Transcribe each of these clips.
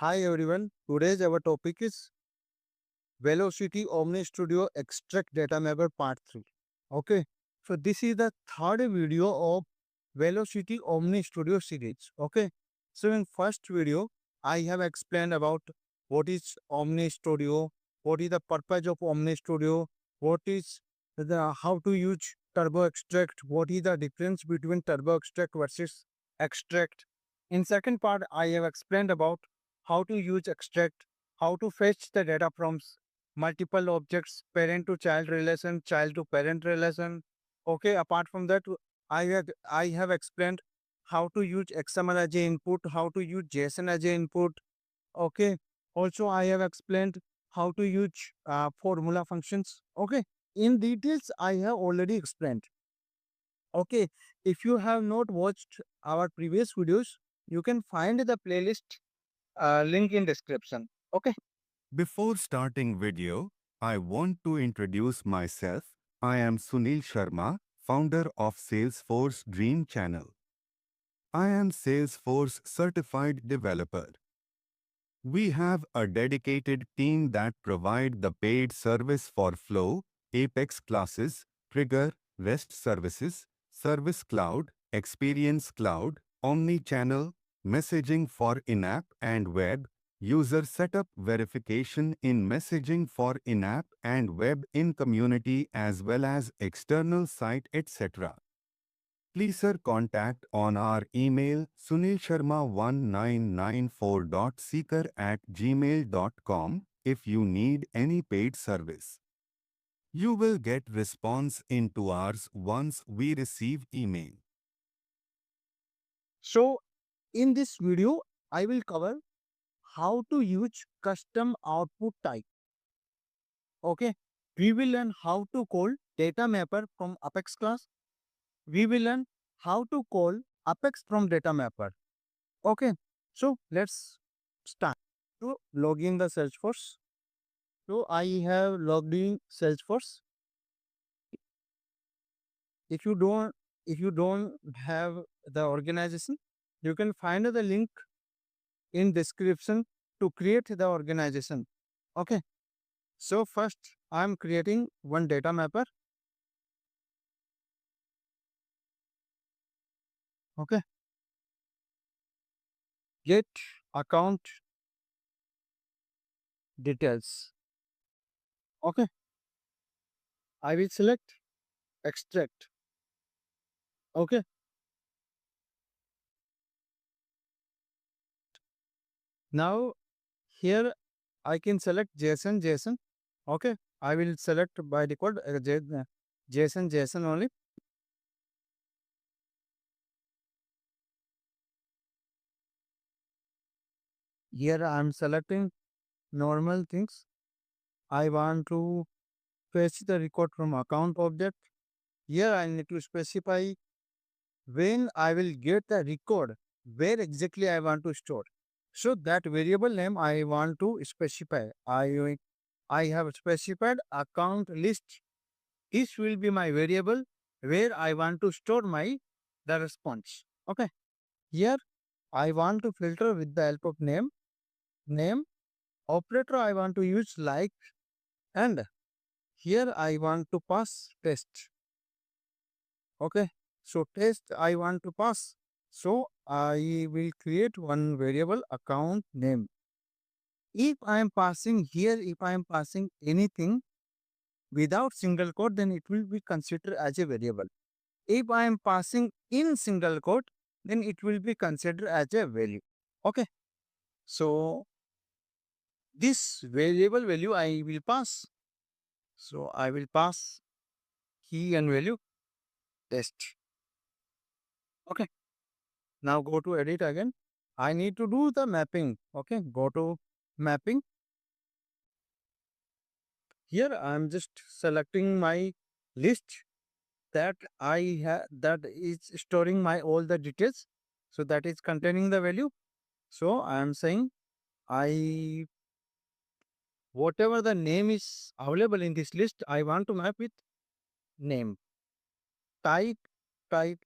Hi everyone. Today's our topic is Velocity Omni Studio Extract Data Mapper Part 3. Okay. So this is the third video of Velocity Omni Studio series. Okay. So in first video, I have explained about what is Omni Studio, what is the purpose of Omni Studio, what is the how to use Turbo Extract, what is the difference between Turbo Extract versus Extract. In second part, I have explained about how to use extract, how to fetch the data from multiple objects, parent to child relation, child to parent relation. Okay, apart from that, I have explained how to use XML as a input, how to use JSON as a input. Okay, also I have explained how to use formula functions. Okay, in details I have already explained. Okay, if you have not watched our previous videos, you can find the playlist link in description. Okay. Before starting video, I want to introduce myself. I am Sunil Sharma, founder of Salesforce Dream Channel. I am Salesforce certified developer. We have a dedicated team that provide the paid service for Flow, Apex classes, Trigger, REST services, Service Cloud, Experience Cloud, Omni Channel, messaging for in-app and web, user setup verification in messaging for in-app and web in community as well as external site etc. Please sir contact on our email sunilsharma1994.seeker@gmail.com if you need any paid service. You will get response in 2 hours once we receive email. So in this video, I will cover how to use custom output type. Okay. We will learn how to call data mapper from Apex class. We will learn how to call Apex from data mapper. Okay. So let's start. To log in the Salesforce. So I have logged in Salesforce. If you don't if you don't have the organization, you can find the link in description to create the organization. Okay. So first I'm creating one data mapper. Okay. Get account details. Okay. I will select extract. Okay. Now here I can select JSON. Okay. I will select by default JSON only. Here I am selecting normal things. I want to fetch the record from account object. Here I need to specify when I will get the record, where exactly I want to store. So that variable name I want to specify. I have specified account list. This will be my variable where I want to store my the response. Okay. Here I want to filter with the help of name operator I want to use like, and here I want to pass test. Okay. So test I want to pass. So I will create one variable account name. If I am passing here, if I am passing anything without single quote, then it will be considered as a variable. If I am passing in single quote, then it will be considered as a value. Okay. So this variable value I will pass. So I will pass key and value test. Okay. Now go to edit again. I need to do the mapping. Okay. Go to mapping. Here I am just selecting my list that I have that is storing my all the details. So that is containing the value. So I am saying I whatever the name is available in this list, I want to map with name. Type, type.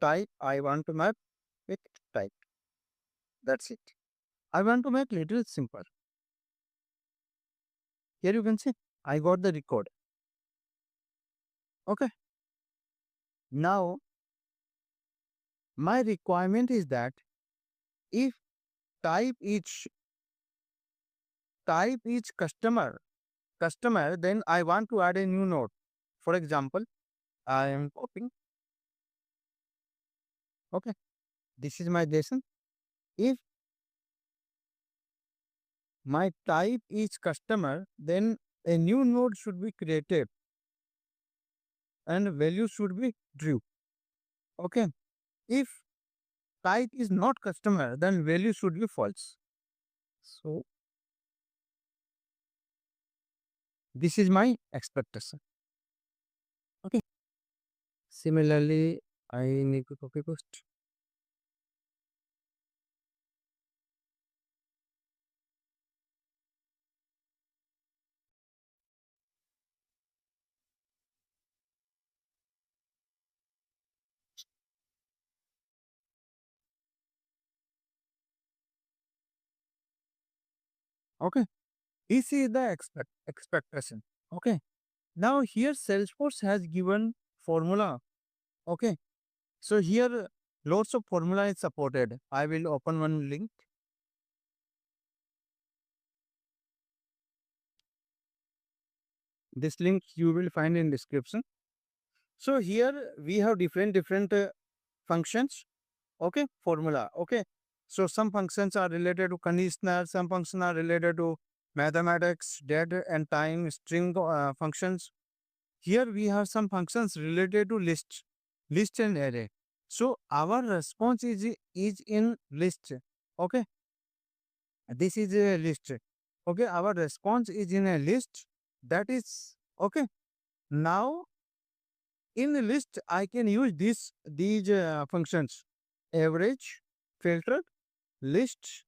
I want to map with type. That's it. I want to make little simple. Here you can see I got the record. Okay. Now my requirement is that if type each customer, then I want to add a new node. For example, I am copying. Okay. This is my JSON. If my type is customer, then a new node should be created and value should be true. Okay. If type is not customer, then value should be false. So this is my expectation. Okay. Similarly, I need to copy paste. Okay. This is the expectation. Okay. Now here Salesforce has given formula. Okay. So here lots of formula is supported. I will open one link. This link you will find in description. So here we have different functions. Okay. Formula. Okay. So some functions are related to conditioner, some functions are related to mathematics, date and time, string functions. Here we have some functions related to list and array. So our response is in list. Okay. This is a list. Okay. Our response is in a list. That is okay. Now in the list, I can use these functions: average, filter, list,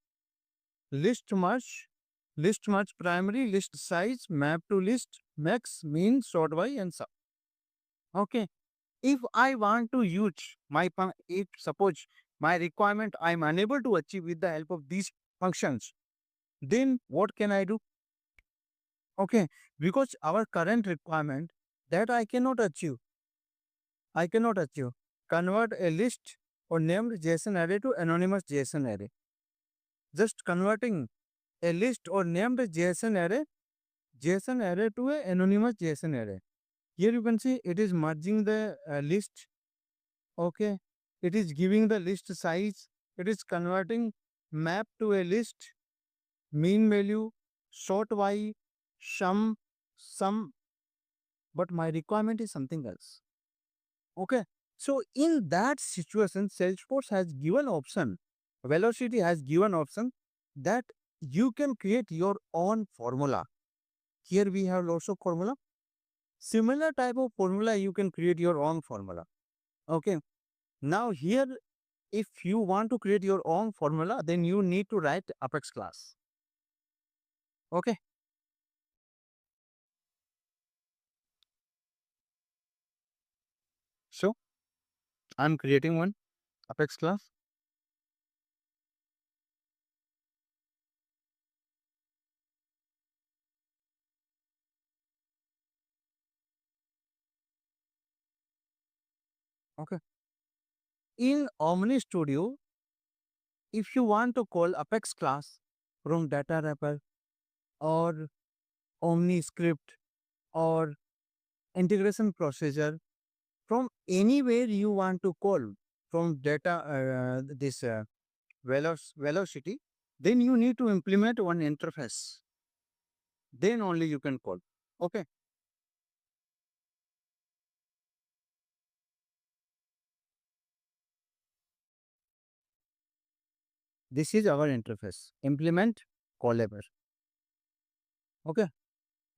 list merge primary, list size, map to list, max, mean, sort by, and sum. Okay. If I want to use if suppose my requirement I am unable to achieve with the help of these functions, then what can I do? Okay. Because our current requirement that I cannot achieve. Convert a list or named JSON array to anonymous JSON array. Just converting a list or named JSON array to a anonymous JSON array. Here you can see it is merging the list. Okay. It is giving the list size. It is converting map to a list, mean value, sort by, sum, but my requirement is something else. Okay. So in that situation, Salesforce has given option, Velocity has given option that you can create your own formula. Here we have lots of formula. Similar type of formula, you can create your own formula. Okay. Now here, if you want to create your own formula, then you need to write Apex class. Okay. So I'm creating one Apex class. Okay. In Omni Studio, if you want to call Apex class from data wrapper or Omni script or integration procedure, from anywhere you want to call from data this velocity, then you need to implement one interface. Then only you can call. Okay. This is our interface. Implement callable. Okay.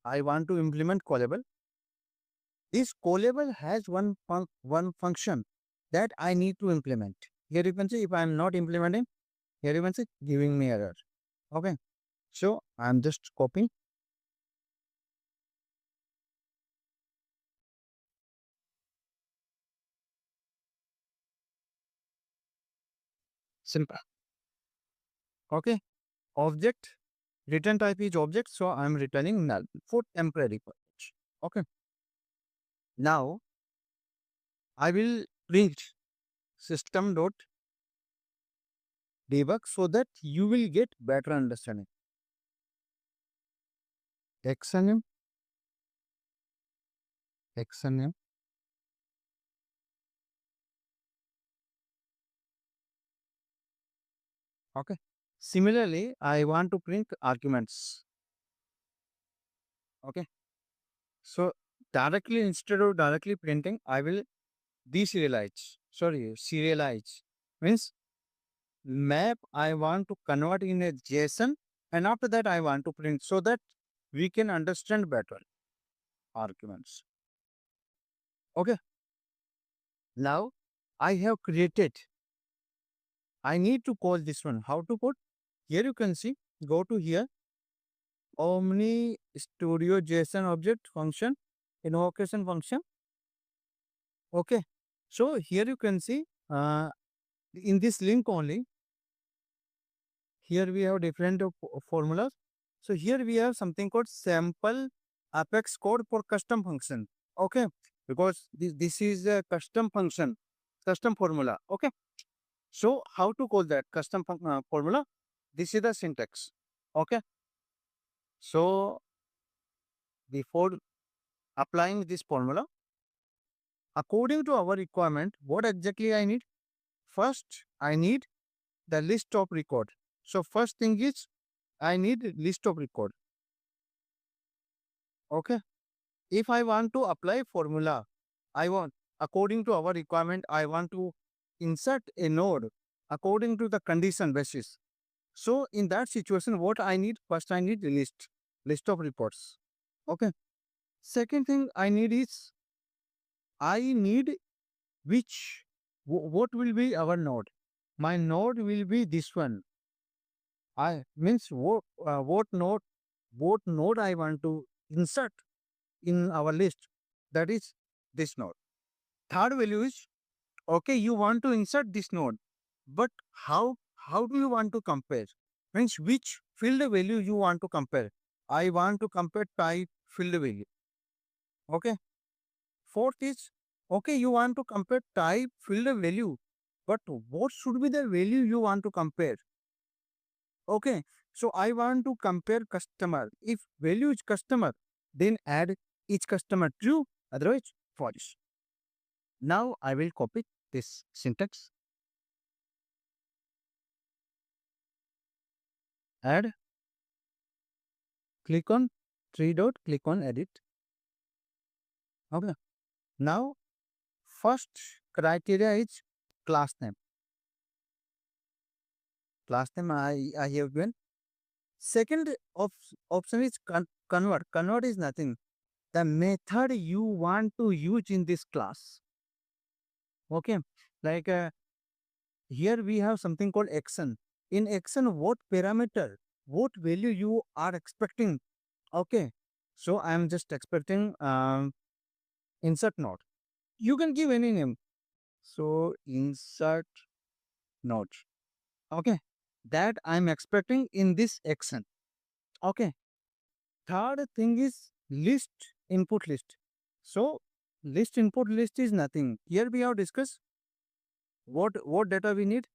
I want to implement callable. This callable has one function that I need to implement. Here you can see if I am not implementing, here you can see giving me error. Okay. So I am just copying. Simple. Okay. object, return type is object, so I'm returning null for temporary purpose. Okay. Now I will print system dot debug so that you will get better understanding. XNM, XNM. Okay. Similarly, I want to print arguments. Okay. So directly instead of directly printing, I will deserialize. Sorry, serialize. Means map I want to convert in a JSON, and after that I want to print so that we can understand better arguments. Okay. Now I have created. I need to call this one. How to put? Here you can see. Go to here. Omni studio JSON object function invocation function. Okay. So here you can see in this link only. Here we have different formulas. So here we have something called sample apex code for custom function. Okay. Because this is a custom function, custom formula. Okay. So how to call that custom formula? This is the syntax. Okay. So before applying this formula, according to our requirement, what exactly I need? First, I need the list of record. So first thing is I need list of record. Okay. If I want to apply formula, I want according to our requirement, I want to insert a node according to the condition basis. So in that situation, what I need? First, I need list of reports. Okay. Second thing I need is I need what will be our node? My node will be this one. I means what node I want to insert in our list. That is this node. Third value is okay. You want to insert this node, but how do you want to compare? Means which field value you want to compare? I want to compare type field value. Okay. Fourth is okay. You want to compare type field value, but what should be the value you want to compare? Okay. So I want to compare customer. If value is customer, then add each customer true, otherwise false. Now I will copy this syntax. Add, click on three dot, click on edit. Okay. Now first criteria is class name. Class name I have given. Second option is convert. Convert is nothing. The method you want to use in this class. Okay. Like here we have something called action. In action, what parameter, what value you are expecting? Okay. So I am just expecting insert node. You can give any name. So insert node. Okay. That I'm expecting in this action. Okay. Third thing is list input list. So list input list is nothing. Here we have discussed what data we need.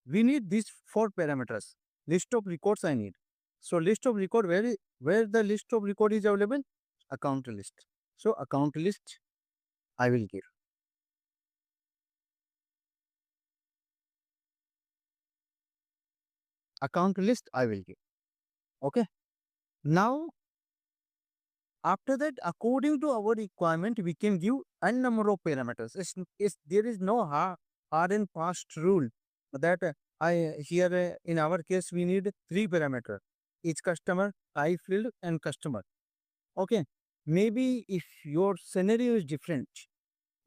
We need these four parameters. List of records I need. So list of record where the list of record is available? Account list. So account list I will give. Account list I will give. Okay. Now after that, according to our requirement, we can give a number of parameters. There is no hard and fast rule that I here in our case we need three parameters: each customer, type field, and customer. Okay. Maybe if your scenario is different,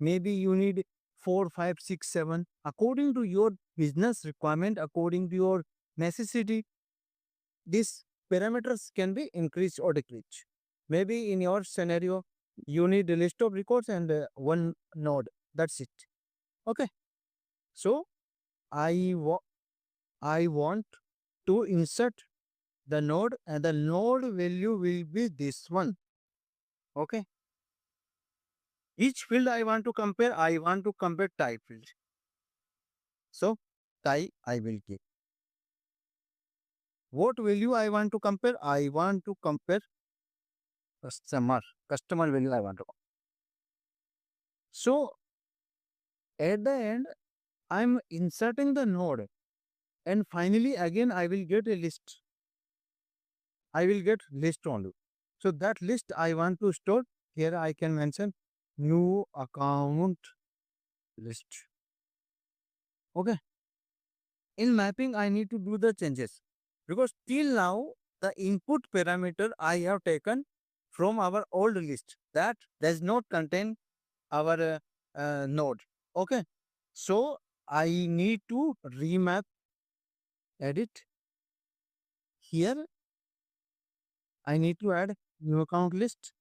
maybe you need four, five, six, seven. According to your business requirement, according to your necessity, these parameters can be increased or decreased. Maybe in your scenario, you need a list of records and one node. That's it. Okay. So I want to insert the node, and the node value will be this one. Okay. Each field I want to compare type field. So type I will give. What value I want to compare? I want to compare customer. Customer value I want to compare. So at the end, I'm inserting the node, and finally again I will get a list. I will get list only. So that list I want to store. Here I can mention new account list. Okay. In mapping, I need to do the changes because till now the input parameter I have taken from our old list that does not contain our node. Okay. So I need to remap, edit. Here I need to add new account list.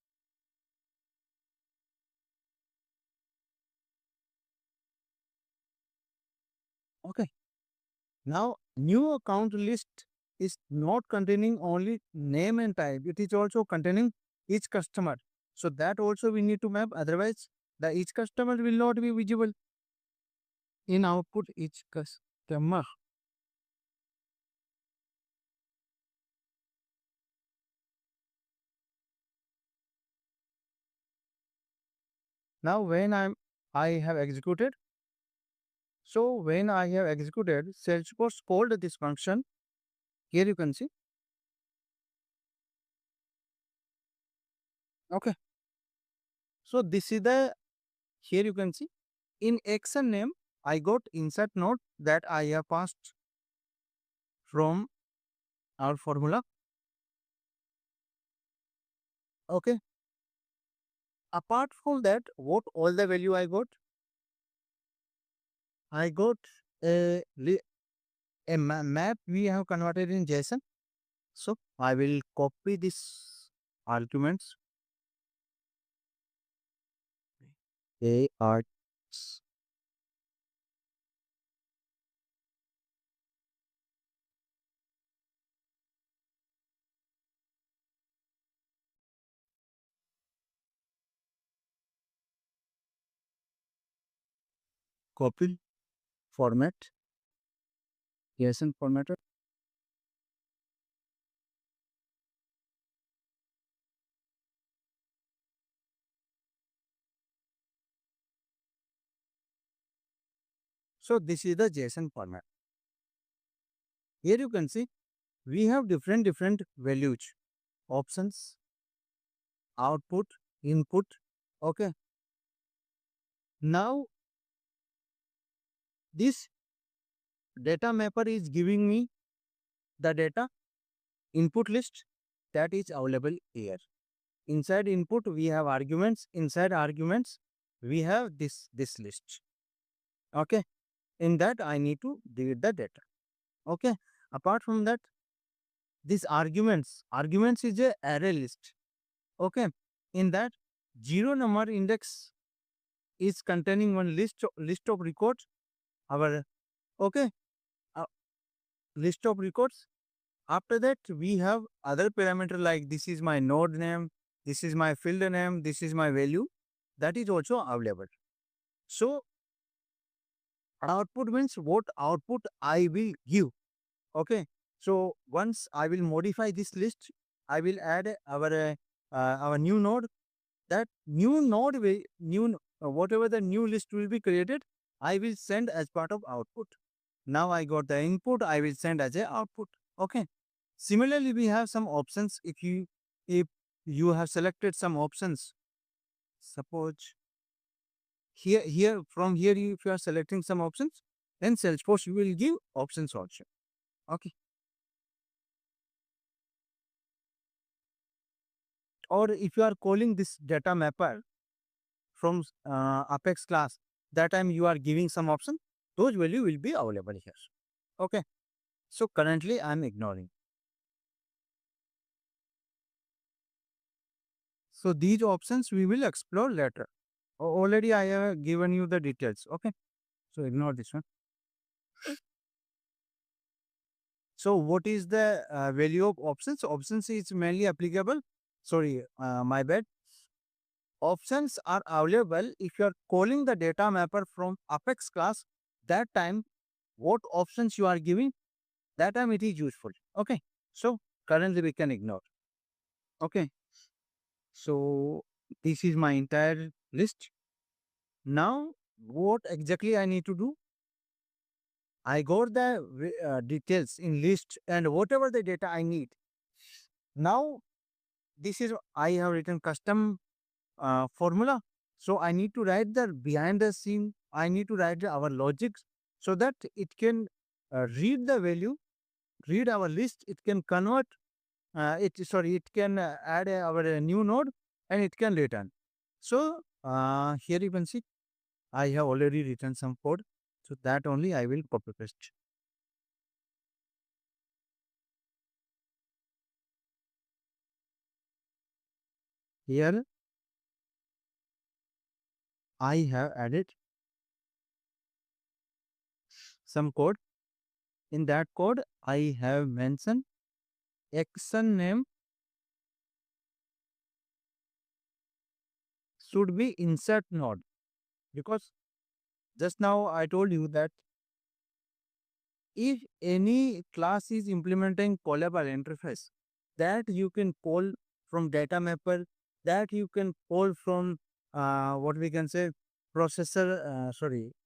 Okay. Now, new account list is not containing only name and type. It is also containing each customer. So that also we need to map. Otherwise, the each customer will not be visible in output each customer. Now, when I have executed, so when I have executed, Salesforce called this function. Here you can see. Okay. So this is the, here you can see in action name, I got insert node that I have passed from our formula. Okay. Apart from that, what all the value I got a map we have converted in JSON. So I will copy this arguments. They are copy format, JSON formatter. So this is the JSON format. Here you can see we have different values, options, output, input. Okay. Now this data mapper is giving me the data input list that is available here. Inside input we have arguments. Inside arguments we have this list. Okay. In that I need to delete the data. Okay. Apart from that, this arguments is a array list. Okay. In that, zero number index is containing one list of records. Our okay, uh, list of records. After that, we have other parameter like this is my node name, this is my field name, this is my value. That is also available. So output means what output I will give. Okay. So once I will modify this list, I will add our new node. That new node will whatever the new list will be created, I will send as part of output. Now I got the input, I will send as a output. Okay. Similarly, we have some options. If you have selected some options, suppose here from here if you are selecting some options, then Salesforce will give options also. Okay. Or if you are calling this data mapper from Apex class, that time you are giving some option, those value will be available here. Okay. So currently I am ignoring. So these options we will explore later. Already I have given you the details. Okay. So ignore this one. So what is the value of options? Options is mainly applicable. Sorry, my bad. Options are available if you are calling the data mapper from Apex class. That time, what options you are giving, that time it is useful. Okay. So currently we can ignore. Okay. So this is my entire list. Now, what exactly I need to do? I got the details in list and whatever the data I need. Now, this is I have written custom formula. So I need to write the behind the scene. I need to write our logic so that it can read the value, read our list. It can convert. It can add our new node and it can return. So here you can see I have already written some code. So that only I will copy paste. Here I have added some code. In that code, I have mentioned action name should be insert node because just now I told you that if any class is implementing callable interface, that you can call from data mapper, that you can call from what we can say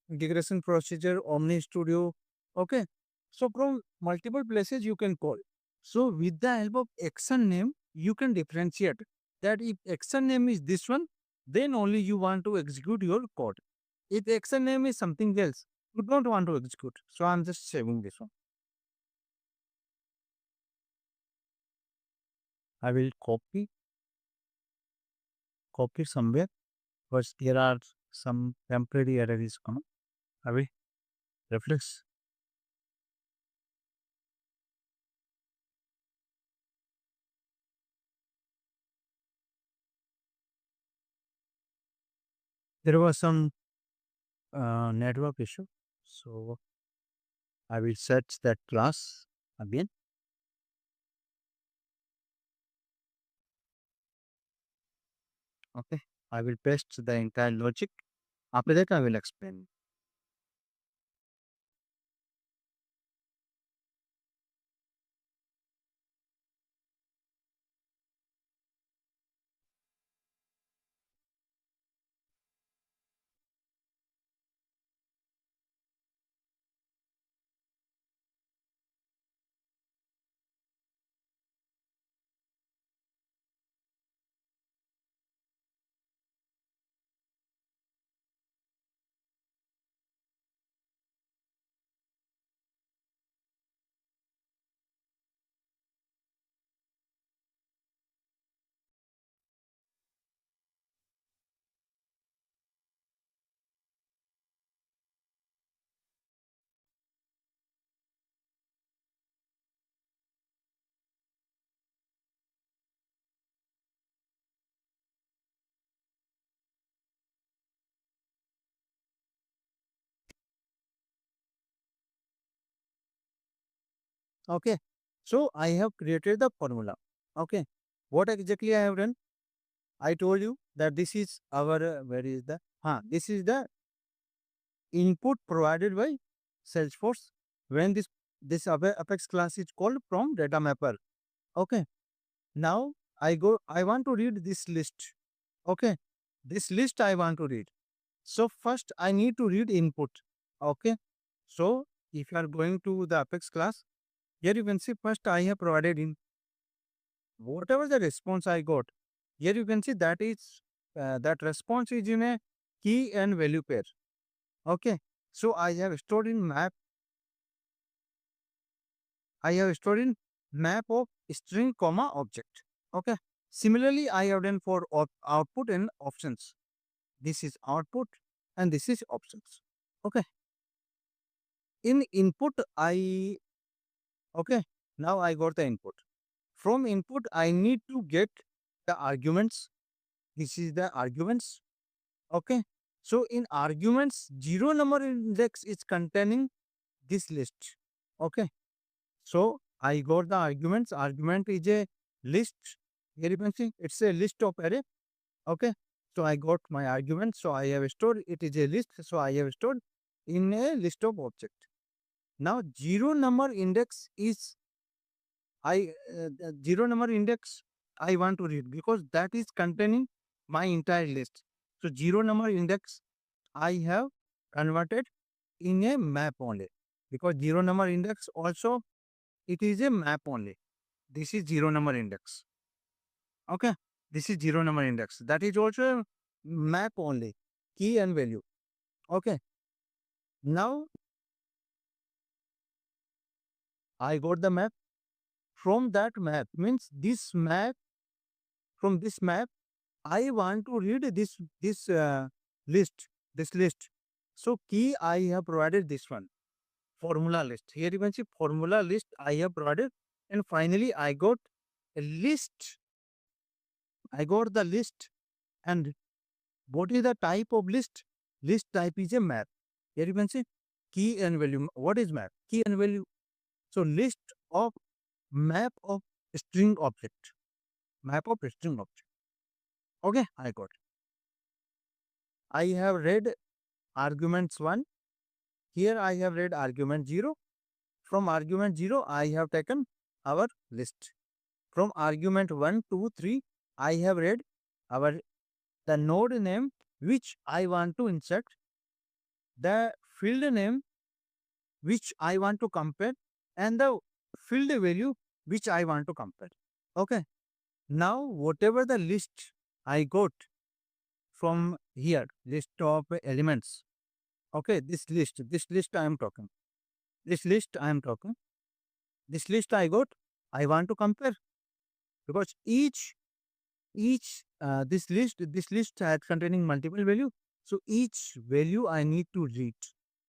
integration procedure, Omni Studio. Okay. So from multiple places you can call. So with the help of action name, you can differentiate that if action name is this one, then only you want to execute your code. If action name is something else, you don't want to execute. So I'm just saving this one. I will copy somewhere because there are some temporary errors coming. I will refresh. There was some network issue. So I will search that class again. Okay. I will paste the entire logic. After that, I will explain. Okay. So I have created the formula. Okay. What exactly I have done? I told you that this is our, where is the, this is the input provided by Salesforce when this Apex class is called from data mapper. Okay. Now I want to read this list. Okay. This list I want to read. So first I need to read input. Okay. So if you are going to the Apex class, here you can see first I have provided in whatever the response I got. Here you can see that is that response is in a key and value pair. Okay. So I have stored in map. I have stored in map of string comma object. Okay. Similarly, I have done for output and options. This is output and this is options. Okay. In input, okay. Now I got the input. From input, I need to get the arguments. This is the arguments. Okay. So in arguments, zero number index is containing this list. Okay. So I got the arguments. Argument is a list. Here you can see it's a list of array. Okay. So I got my argument. So I have stored it is a list. So I have stored in a list of object. Now zero number index is the zero number index I want to read because that is containing my entire list. So zero number index I have converted in a map only because zero number index also it is a map only. This is zero number index. Okay. This is zero number index. That is also a map only, key and value. Okay. Now I got the map. From that map means this map, from this map, I want to read this list, this list. So key I have provided this one, formula list. Here you can see formula list I have provided, and finally I got a list. I got the list, and what is the type of list? List type is a map. Here you can see key and value. What is map? Key and value. So list of map of string object. Map of string object. Okay, I got. I have read arguments 1. Here I have read argument 0. From argument 0, I have taken our list. From argument 1, 2, 3, I have read our the node name which I want to insert, the field name which I want to compare, and the field value which I want to compare. Okay. Now, whatever the list I got from here, list of elements. Okay, this list I am talking. This list I am talking. This list I got, I want to compare because each this list has containing multiple value. So each value I need to read.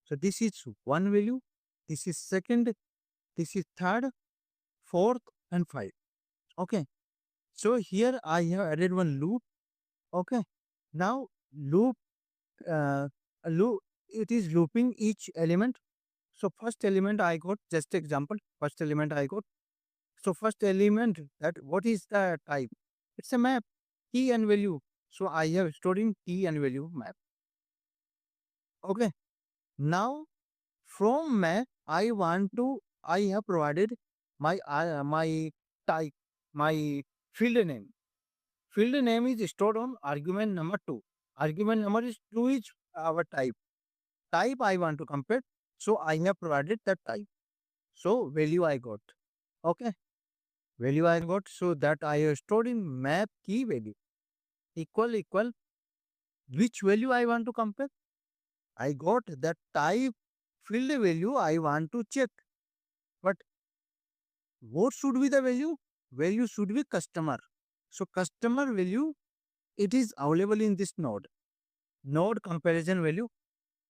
So this is one value, this is second, this is third, fourth, and five. Okay. So here I have added one loop. Okay. Now uh, loop it is looping each element. So first element I got, just example, first element I got. So first element, that what is the type? It's a map, key and value. So I have stored in key and value map. Okay. Now from map, I have provided my type, my field name. Field name is stored on argument number 2. Argument number is 2 is our type. Type I want to compare. So I have provided that type. So value I got. Okay. Value I got. So that I have stored in map key value. Equal. Which value I want to compare? I got that type field value I want to check. But what should be the value? Value should be customer. So customer value, it is available in this node comparison value.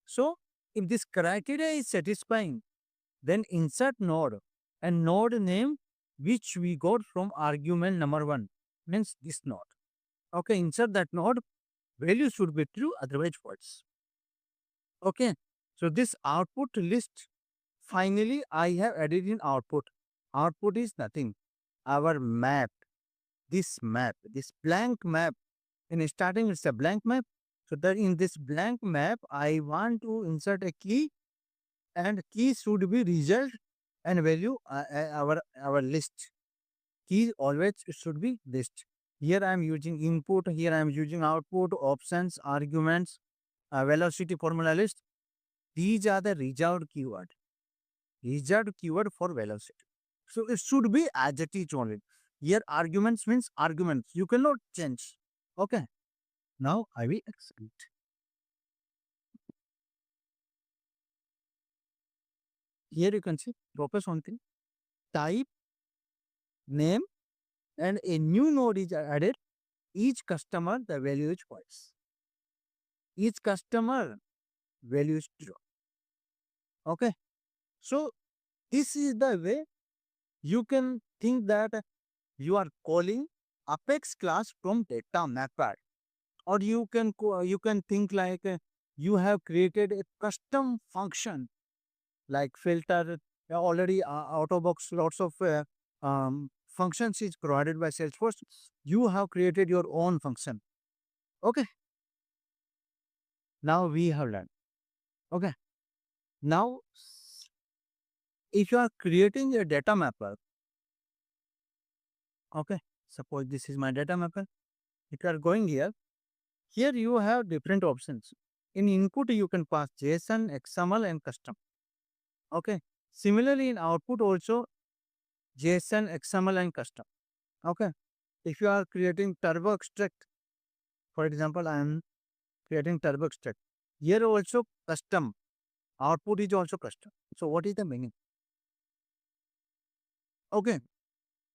So if this criteria is satisfying, then insert node and node name which we got from argument number 1 means this node. Okay, insert that node, value should be true, otherwise false. Okay, so this output list, finally I have added in output. Output is nothing, our map, this blank map. In starting, it's a blank map. So that in this blank map, I want to insert a key, and key should be result and value our list. Key always should be list. Here I am using input. Here I am using output, options, arguments, velocity formula list. These are the result keyword. Result keyword for velocity. So it should be as it is only. Here arguments means arguments. You cannot change. Okay. Now I will execute. Here you can see focus on thing, type, name, and a new node is added. Each customer the value is twice. Each customer value is 0. Okay. So this is the way you can think that you are calling Apex class from data mapper, or you can think like you have created a custom function like filter already out of box lots of functions is provided by Salesforce. You have created your own function. Okay. Now we have learned. Okay. Now, if you are creating a data mapper, okay, suppose this is my data mapper. If you are going here you have different options. In input, you can pass JSON, XML, and custom. Okay. Similarly, in output also JSON, XML, and custom. Okay. If you are creating turbo extract, for example, I am creating turbo extract. Here also custom. Output is also custom. So what is the meaning? Okay.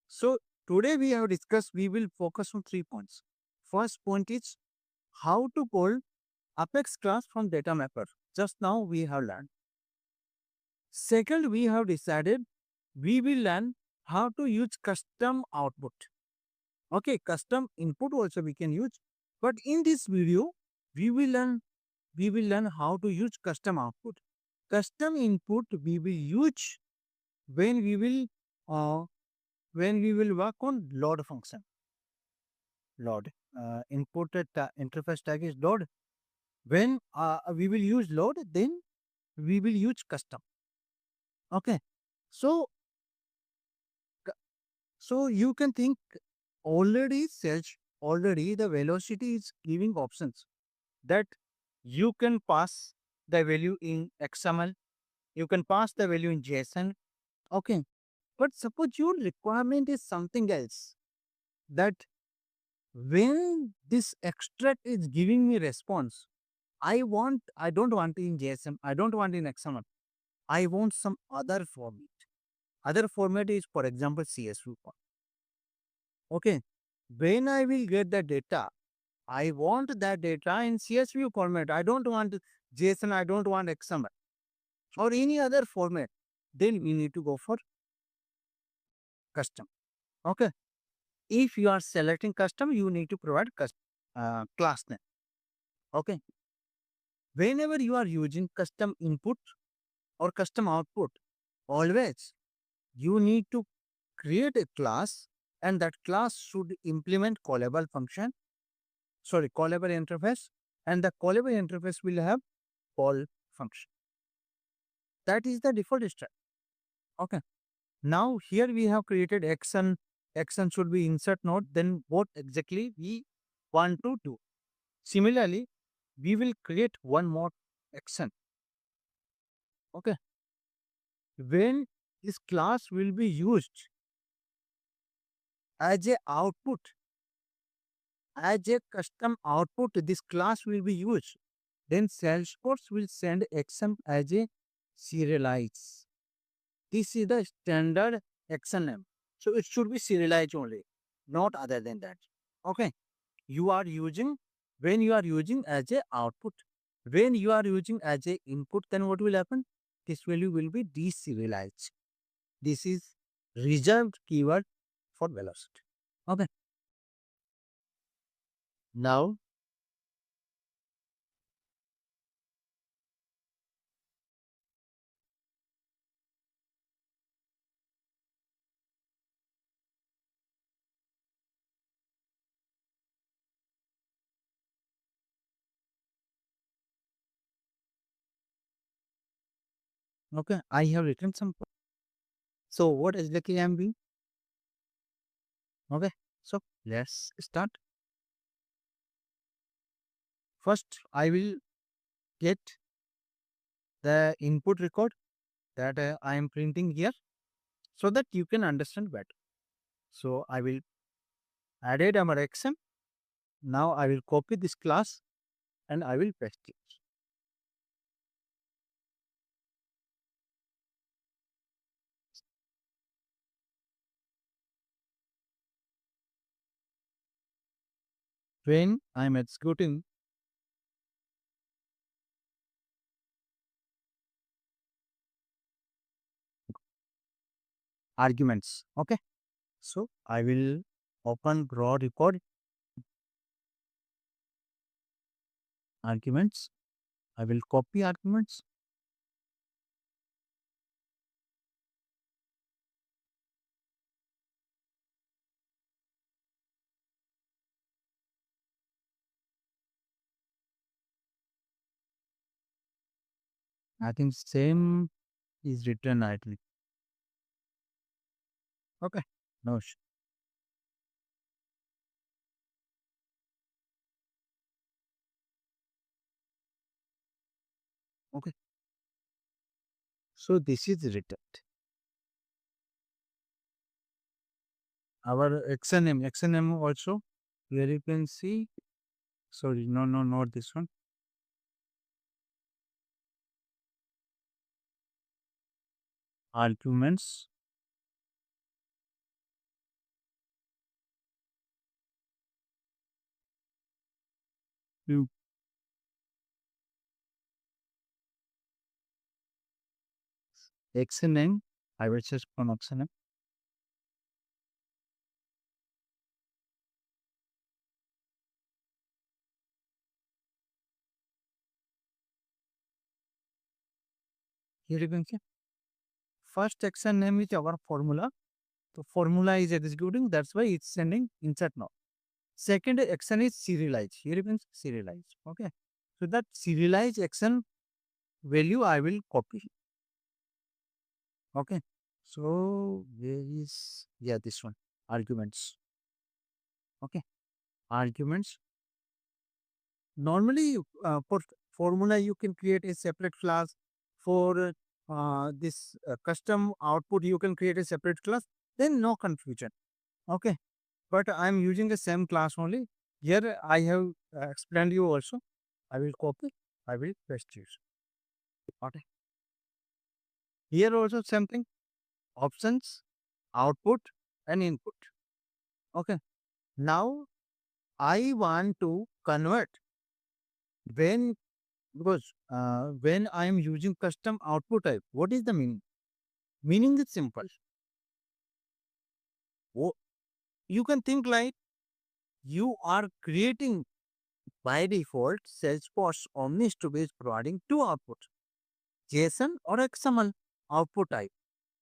So today we have discussed, we will focus on 3 points. First point is how to call Apex class from data mapper. Just now we have learned. Second, we have decided we will learn how to use custom output. Okay, custom input also we can use, but in this video we will learn how to use custom output. Custom input we will use when we will uh, work on load function. Load input interface tag is load. When we will use load, then we will use custom. Okay, so so you can think already search already the velocity is giving options that you can pass the value in XML, you can pass the value in JSON. Okay, but suppose your requirement is something else, that when this extract is giving me response, I don't want in JSON, I don't want in XML, I want some other format. Other format is, for example, CSV format. Okay, when I will get the data, I want that data in CSV format. I don't want JSON, I don't want XML or any other format. Then we need to go for custom. Okay. If you are selecting custom, you need to provide class name. Okay. Whenever you are using custom input or custom output, always you need to create a class, and that class should implement callable function, callable interface, and the callable interface will have call function. That is the default style. Okay. Now here we have created action. Action should be insert node. Then what exactly we want to do? Similarly, we will create one more action. Okay. When this class will be used as a output, as a custom output, this class will be used. Then Salesforce will send action as a serialize. This is the standard action name. So it should be serialized only, not other than that. Okay. You are using, when you are using as a output, when you are using as a input, then what will happen? This value will be deserialized. This is reserved keyword for velocity. Okay. Now, okay, I have written some. So what exactly I am doing? Okay. So let's start. First, I will get the input record that I am printing here so that you can understand better. So I will added our action. Now I will copy this class and I will paste it. When I am executing arguments, okay. So I will open raw record arguments. I will copy arguments. I think same is written rightly. Okay. No. Okay. So this is written. Our XNM also, where you can see, sorry, no, not this one. Arguments. You XNM. I will search on XNM. Here you can see. First XNM is our formula. The formula is executing. That's why it's sending insert now. Second action is serialize. Here you can see serialize. Okay. So that serialize action value I will copy. Okay. So where is, yeah, this one, arguments. Okay. Arguments. Normally, for formula, you can create a separate class. For this custom output, you can create a separate class. Then no confusion. Okay. But I'm using the same class only. Here I have explained you also. I will copy. I will paste it. Okay. Here also same thing. Options, output, and input. Okay. Now I want to convert when, because when I am using custom output type, what is the meaning? Meaning is simple. Oh, you can think like you are creating by default Salesforce Omnistudio is providing two outputs, JSON or XML output type.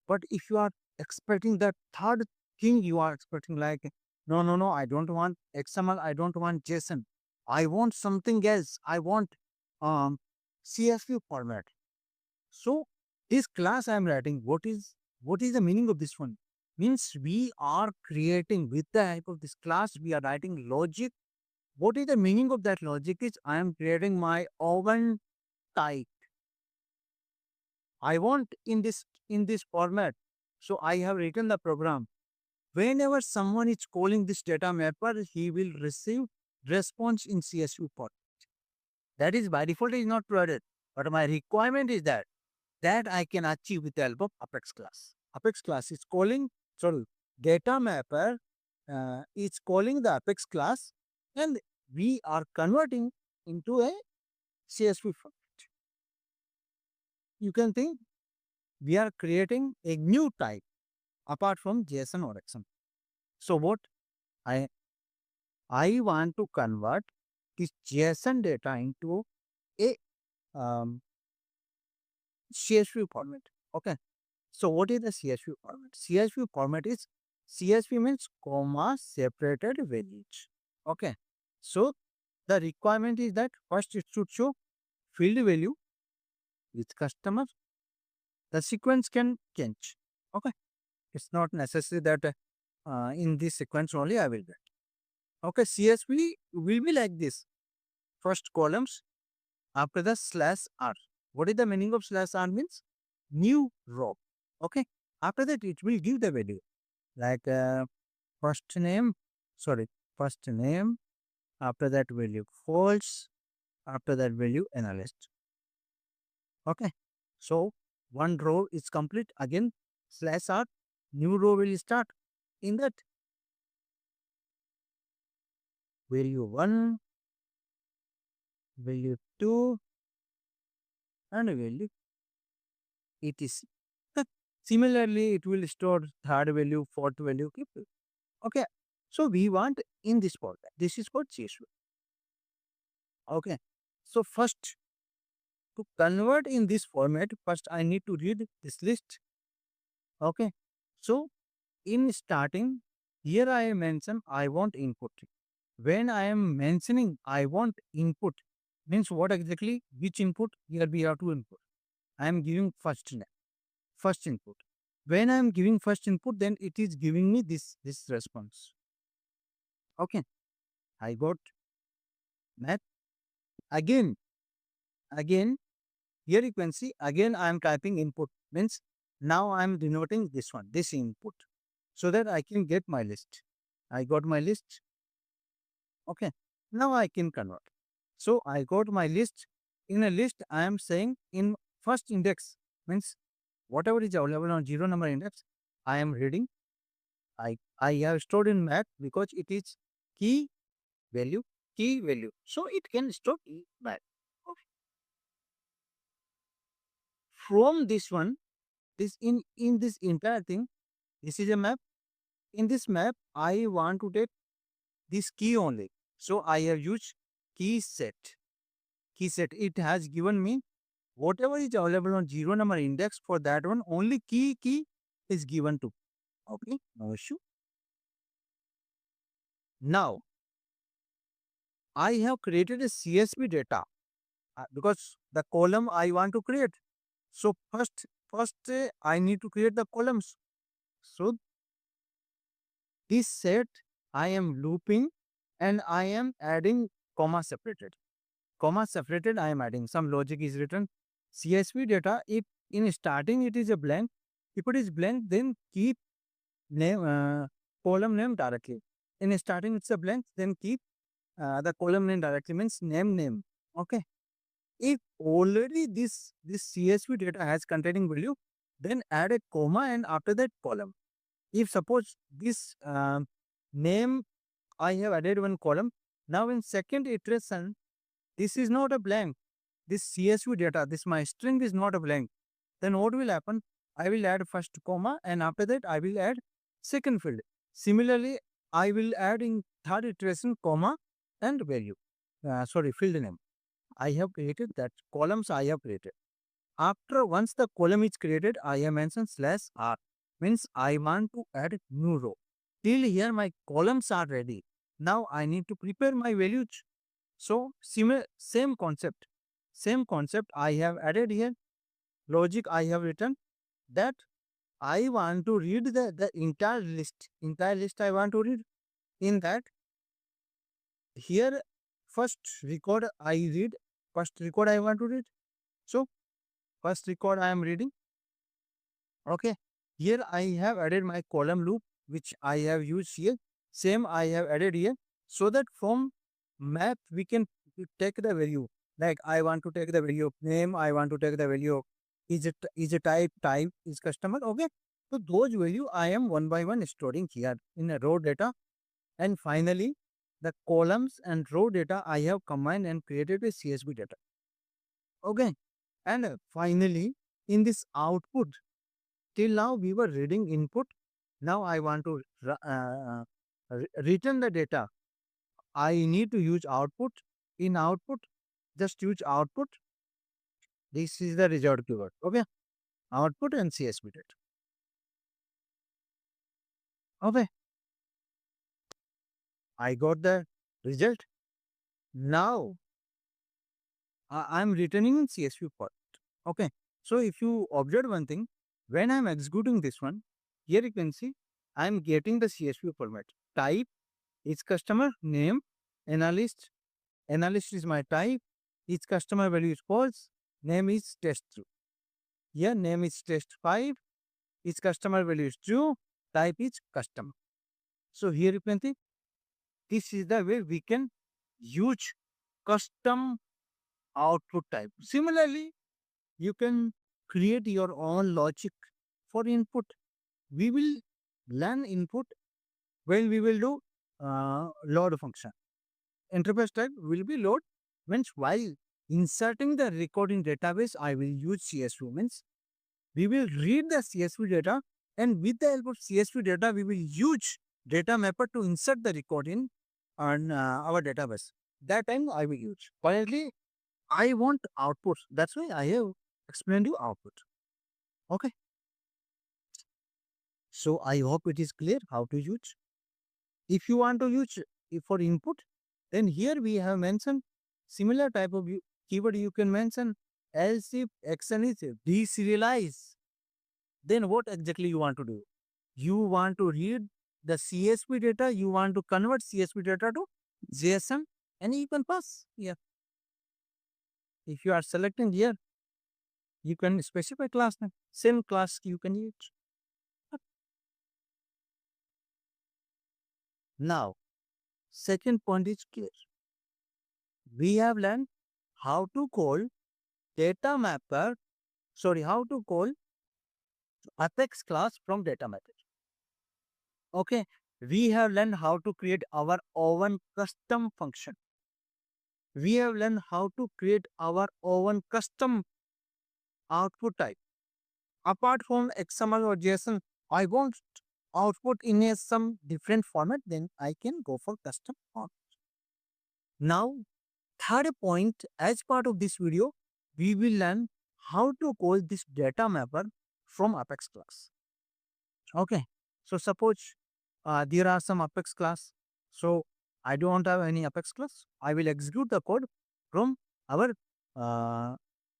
But if you are expecting that third thing, you are expecting like, no, I don't want XML, I don't want JSON. I want something else. I want um, CSV format. So this class I am writing, what is the meaning of this one? Means we are creating with the help of this class, we are writing logic. What is the meaning of that logic is I am creating my oven type. I want in this format. So I have written the program. Whenever someone is calling this data mapper, he will receive response in CSV format. That is by default is not provided. But my requirement is that I can achieve with the help of Apex class. Apex class is calling, sorry, data mapper is calling the Apex class, and we are converting into a CSV format. You can think we are creating a new type apart from JSON or XML. So what I I want to convert this JSON data into a CSV format. Okay. So what is the CSV format? CSV format is CSV means comma separated values. Okay. So the requirement is that first it should show field value with customer. The sequence can change. Okay. It's not necessary that in this sequence only I will get. Okay. CSV will be like this. First columns after the slash r. What is the meaning of slash r means? New row. Okay. After that, it will give the value like first name, sorry, first name, after that value false, after that value analyst. Okay. So one row is complete. Again, slash r, new row will start. In that, value 1, value 2, and value etc. Similarly, it will store third value, fourth value. Okay. So we want in this format. This is called CSV. Okay. So first, to convert in this format, first I need to read this list. Okay. So in starting, here I mention I want input. When I am mentioning I want input, means what exactly? Which input? Here we have to input. I am giving first input. When I am giving first input, then it is giving me this response. Okay, I got math. Again, here you can see again I am typing input, means now I am denoting this input, so that I can get my list. I got my list. Okay, now I can convert. So I got my list. In a list, I am saying in first index, means whatever is available on zero number index, I am reading. I have stored in math because it is key value, key value. So it can store in math. Okay. From this one, this in this entire thing, this is a map. In this map, I want to take this key only. So I have used key set. Key set. It has given me whatever is available on zero number index. For that one, only key is given to. Okay, no issue. Now I have created a CSV data because the column I want to create. So first I need to create the columns. So this set I am looping and I am adding comma separated. Comma separated, I am adding some logic is written. CSV data, if in starting it is a blank, if it is blank, then keep name column name directly. In starting it's a blank, then keep the column name directly, means name. Okay. If already this CSV data has containing value, then add a comma and after that column. If suppose this name I have added one column, now in second iteration, this is not a blank. This CSV data, this my string is not a blank. Then what will happen? I will add first comma and after that I will add second field. Similarly, I will add in third iteration comma and value. Field name. I have created that columns I have created. After once the column is created, I have mentioned /r, means I want to add new row. Till here my columns are ready. Now I need to prepare my values. So same concept I have added here. Logic I have written that I want to read the entire list. Entire list I want to read. In that, here first record I read. First record I want to read. So first record I am reading. Okay. Here I have added my column loop, which I have used here. Same I have added here, so that from map we can take the value. Like I want to take the value of name, I want to take the value of is a type is customer. Okay. So those value I am one by one storing here in a row data. And finally, the columns and row data I have combined and created a CSV data. Okay. And finally, in this output, till now we were reading input. Now I want to return the data. I need to use output. In output, just use output. This is the result keyword. Okay. Output and CSV data. Okay. I got the result. Now I'm returning in CSV format. Okay. So if you observe one thing, when I'm executing this one, here you can see I'm getting the CSV format. Type is customer name, analyst. Analyst is my type. Each customer value is false. Name is test 2. Here name is test 5. Each customer value is true. Type is customer. So here you can see this is the way we can use custom output type. Similarly, you can create your own logic for input. We will learn input when we will do load function. Interface type will be load, means while inserting the record in database, I will use CSV, means we will read the CSV data, and with the help of CSV data, we will use data mapper to insert the record in on our database. That time I will use. Currently, I want outputs. That's why I have explained you output. Okay. So I hope it is clear how to use. If you want to use for input, then here we have mentioned similar type of keyword you can mention Else if action is deserialize, then what exactly you want to do? You want to read the CSV data, you want to convert CSV data to JSON, and you can pass here. If you are selecting here, you can specify class name. Same class you can use. Now, second point is clear. We have learned how to call data mapper, how to call Apex class from data method. Okay, we have learned how to create our own custom function. We have learned how to create our own custom output type. Apart from XML or JSON, I want output in some different format, then I can go for custom output. Now, third point, as part of this video, we will learn how to call this data mapper from Apex class. Okay, so suppose there are some Apex class. So I don't have any Apex class. I will execute the code from our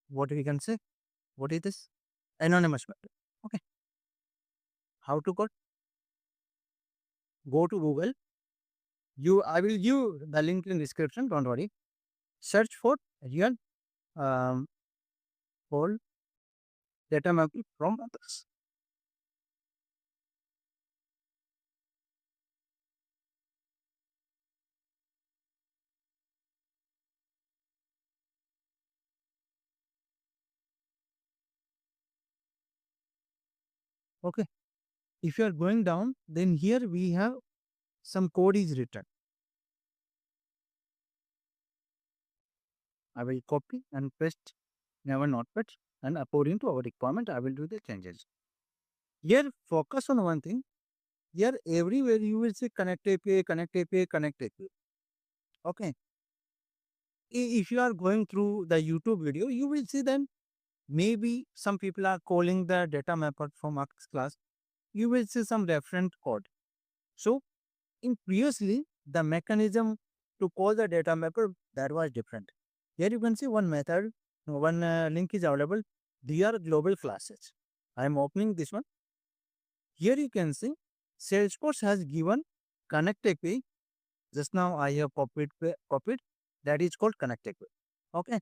what we can say. What is this? Anonymous method. Okay, how to code? Go to Google. I will give the link in description. Don't worry. Search for real um, call data mapping from Apex. Okay. If you are going down, then here we have some code is written. I will copy and paste in our notepad, and according to our requirement, I will do the changes. Here, focus on one thing. Here, everywhere you will see connect API, connect API, connect API. Okay. If you are going through the YouTube video, you will see then maybe some people are calling the data mapper from X class. You will see some reference code. So, in previously, the mechanism to call the data mapper that was different. Here you can see one method, one link is available. They are global classes. I am opening this one. Here you can see Salesforce has given connect API. Just now I have copied. That is called connect API. Okay,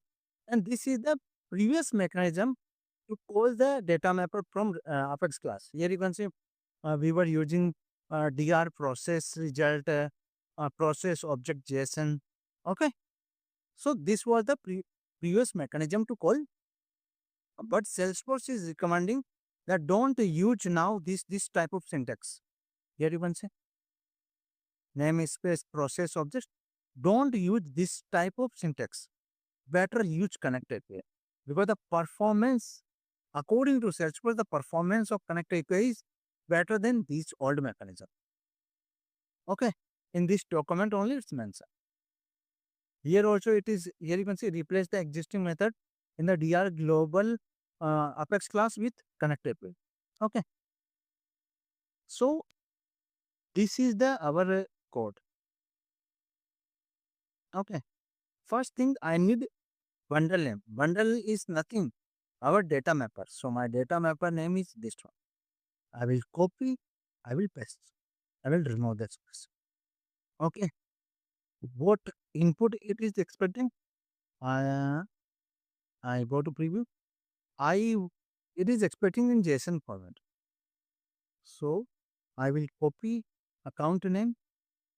and this is the previous mechanism to call the data mapper from Apex class. Here you can see we were using DR process result process object JSON. Okay, so this was the previous mechanism to call, but Salesforce is recommending that don't use now this type of syntax. Here you can say namespace process object. Don't use this type of syntax. Better use connect API because the performance, according to Salesforce, the performance of connect API is better than this old mechanism. Okay, in this document only it's mentioned. Here also it is, here you can see replace the existing method in the DR global Apex class with connect API. Okay, so this is the our code. Okay, first thing I need bundle name. Bundle is nothing, our data mapper. So my data mapper name is this one. I will copy, I will paste, I will remove this. Okay, what input it is expecting? I I go to preview. I it is expecting in JSON format. So I will copy account name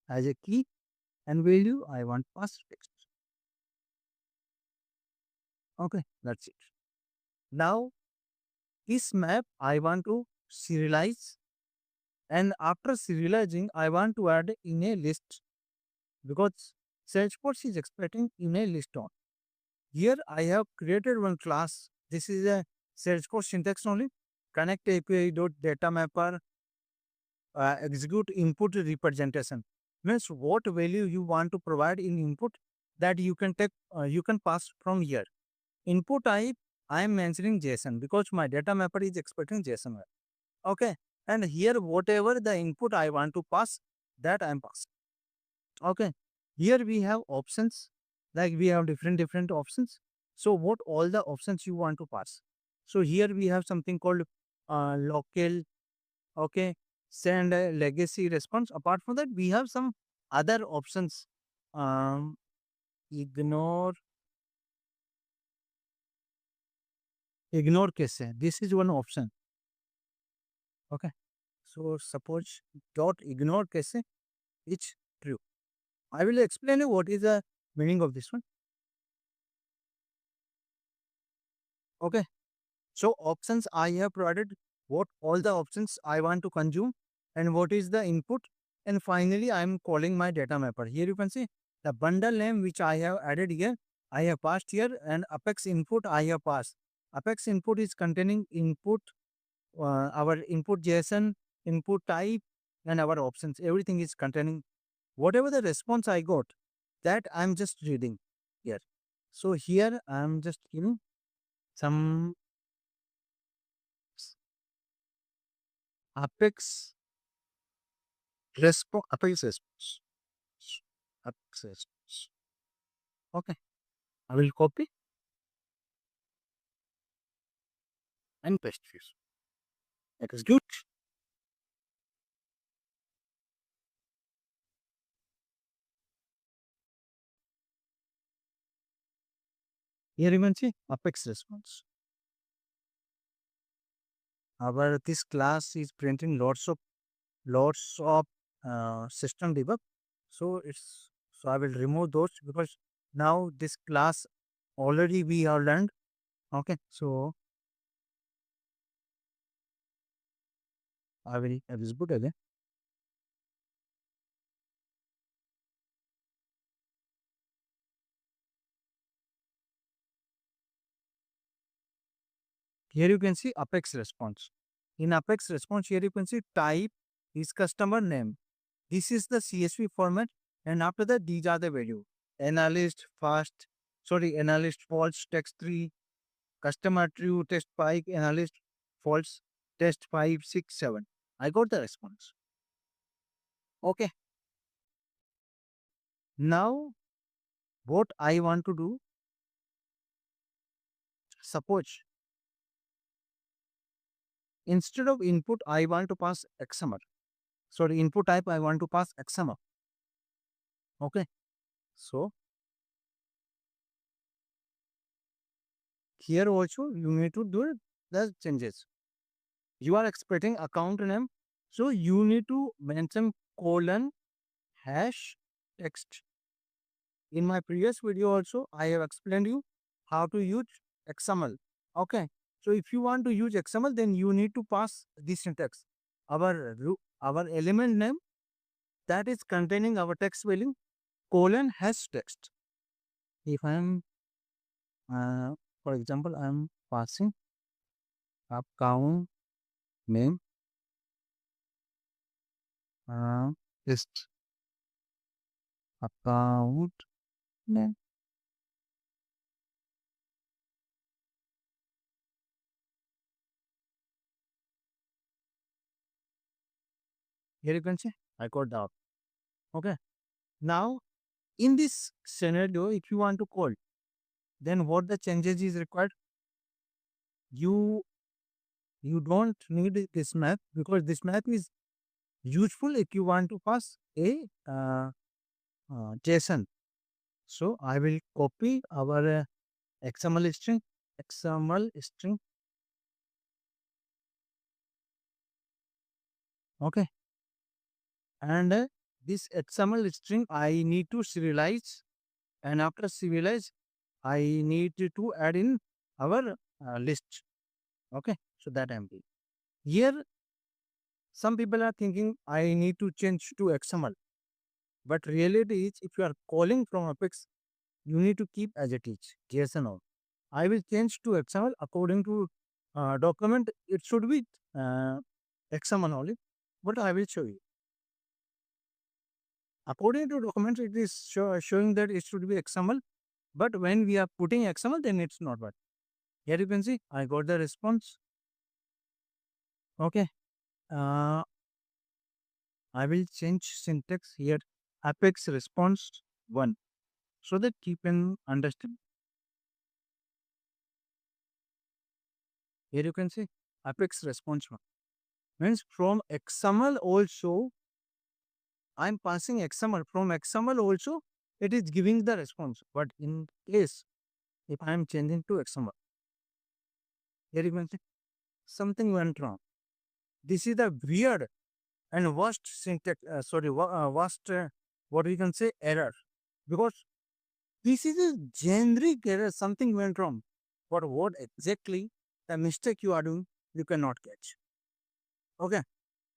as a key and value I want pass text. Okay, that's it. Now this map I want to serialize, and after serializing I want to add in a list because Salesforce is expecting in a list on. Here I have created one class. This is a Salesforce syntax only. Connect API dot data mapper execute input representation. Means what value you want to provide in input that you can take, you can pass from here. Input type I am mentioning JSON because my data mapper is expecting JSON. Okay, and here whatever the input I want to pass, that I am passing. Okay, here we have options, like we have different options. So what all the options you want to pass. So here we have something called local, okay, send a legacy response. Apart from that, we have some other options. Um, ignore ignore case. This is one option. Okay. So suppose dot ignore case is true. I will explain you what is the meaning of this one. Okay. So options I have provided what all the options I want to consume and what is the input. And finally, I am calling my data mapper. Here you can see the bundle name which I have added here. I have passed here and Apex input I have passed. Apex input is containing input, our input JSON, input type, and our options. Everything is containing whatever the response I got, that I'm just reading here. So here I'm just giving some Apex Apex response. Apex response. Okay. I will copy and paste this. Execute. Here you can see Apex response. Our this class is printing lots of system debug. So I will remove those because now this class already we have learned. Okay. So I will execute again. Here you can see Apex response. In Apex response, here you can see type is customer name. This is the CSV format, and after that, these are the value. Analyst false, text 3, customer true, test 5, analyst false, test 5, 6, 7. I got the response. Okay. Now, what I want to do, suppose instead of input, I want to pass XML. Sorry, input type, I want to pass XML. Okay. So, here also you need to do the changes. You are expecting account name, so you need to mention colon hash text. In my previous video also, I have explained you how to use XML. Okay, so if you want to use XML, then you need to pass this syntax. Our element name that is containing our text value colon hash text. If I am, for example, I am passing account name is account name. Here you can see I got the okay. Now in this scenario, if you want to call, then what the changes is required? You you don't need this map because this map is useful if you want to pass a JSON. So I will copy our XML string. Okay, and this XML string I need to serialize, and after serialize, I need to add in our list. Okay, so that I'm doing. Here, some people are thinking I need to change to XML, but reality is if you are calling from Apex, you need to keep as it is JSON on. I will change to XML according to document. It should be uh, XML only, but I will show you. According to document, it is showing that it should be XML, but when we are putting XML, then it's not. But here you can see I got the response. Okay. Uh, I will change syntax here Apex response 1 so that you can understand. Here you can see Apex response one. Means from XML also, I'm passing XML. From XML also, it is giving the response. But in case, if I am changing to XML, here you can see something went wrong. This is the weird and worst syntax, worst, what we can say, error. Because this is a generic error, something went wrong. But what exactly the mistake you are doing, you cannot catch. Okay.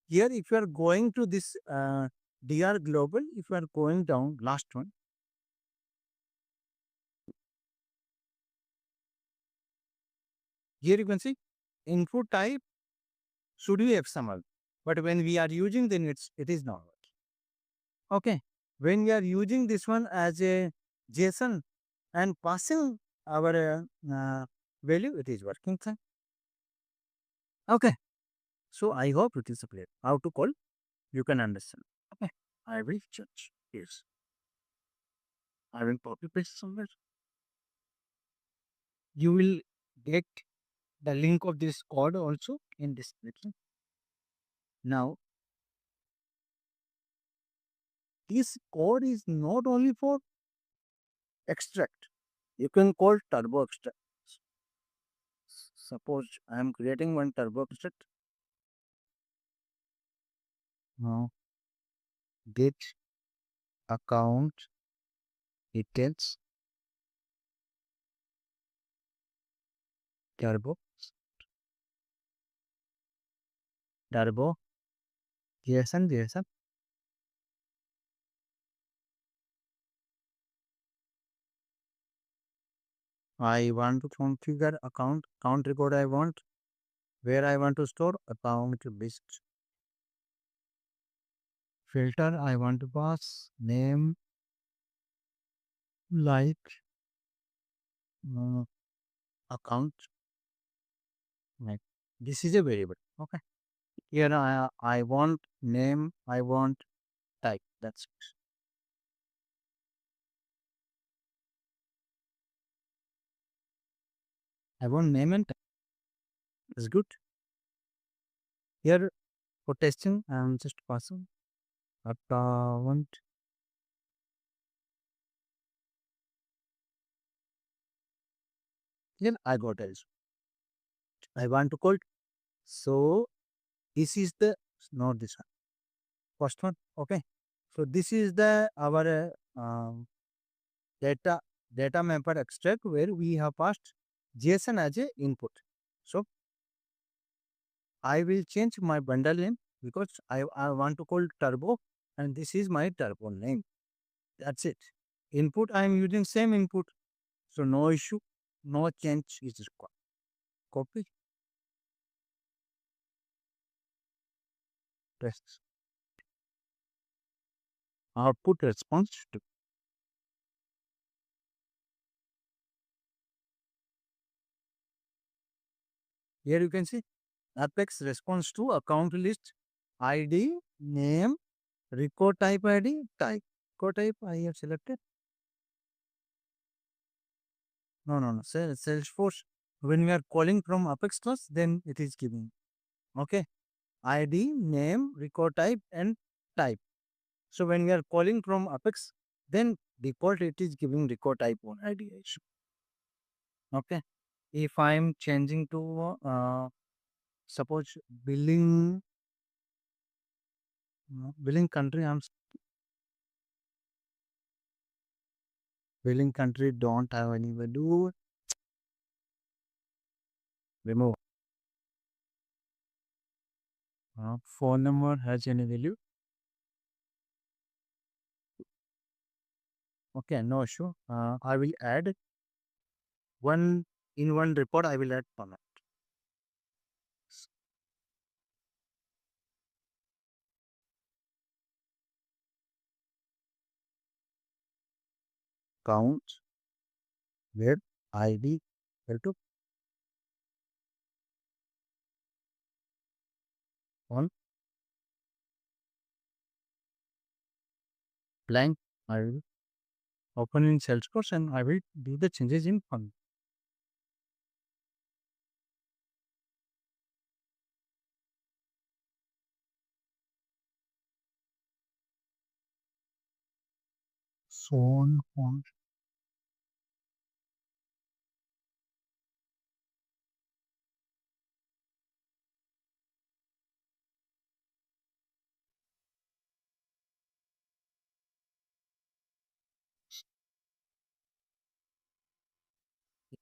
Here, if you are going to this DR global, if you are going down, last one, here you can see input type should be XML. But when we are using, then it is not. Okay. When we are using this one as a JSON and passing our value, it is working fine. Okay. So I hope it is clear. How to call, you can understand. Okay. I will change. Yes. I will copy paste somewhere. You will get the link of this code also in description. Now, this code is not only for extract. You can call turbo extract. Suppose I am creating one turbo extract. Now, get account details turbo turbo JSON. I want to configure account record. I want where I want to store account list filter. I want to pass name like uh, account. Like this is a variable. Okay. Here I want name. I want type. That's it. I want name and type. That's good. Here for testing, I'm just passing account. Then I got else. I want to call it. So this is the not this one. First one. Okay. So this is the our data data mapper extract where we have passed JSON as a input. So I will change my bundle name because I want to call turbo and this is my turbo name. That's it. Input I am using same input. So no issue, no change is required. Copy, paste. Output response to here you can see Apex response to account list ID, name, record type ID, type. Record type I have selected. No. Salesforce. When we are calling from Apex class, then it is giving. Okay. ID, name, record type, and type. So when we are calling from Apex, then default it is giving record type on ID. Okay. If I am changing to suppose billing country, billing country don't have any value. Remove. Phone number has any value. Okay, no issue. I will add one in one report. I will add comment. Count where ID equal to one blank. I will open in Salesforce and I will do the changes in fund. phone on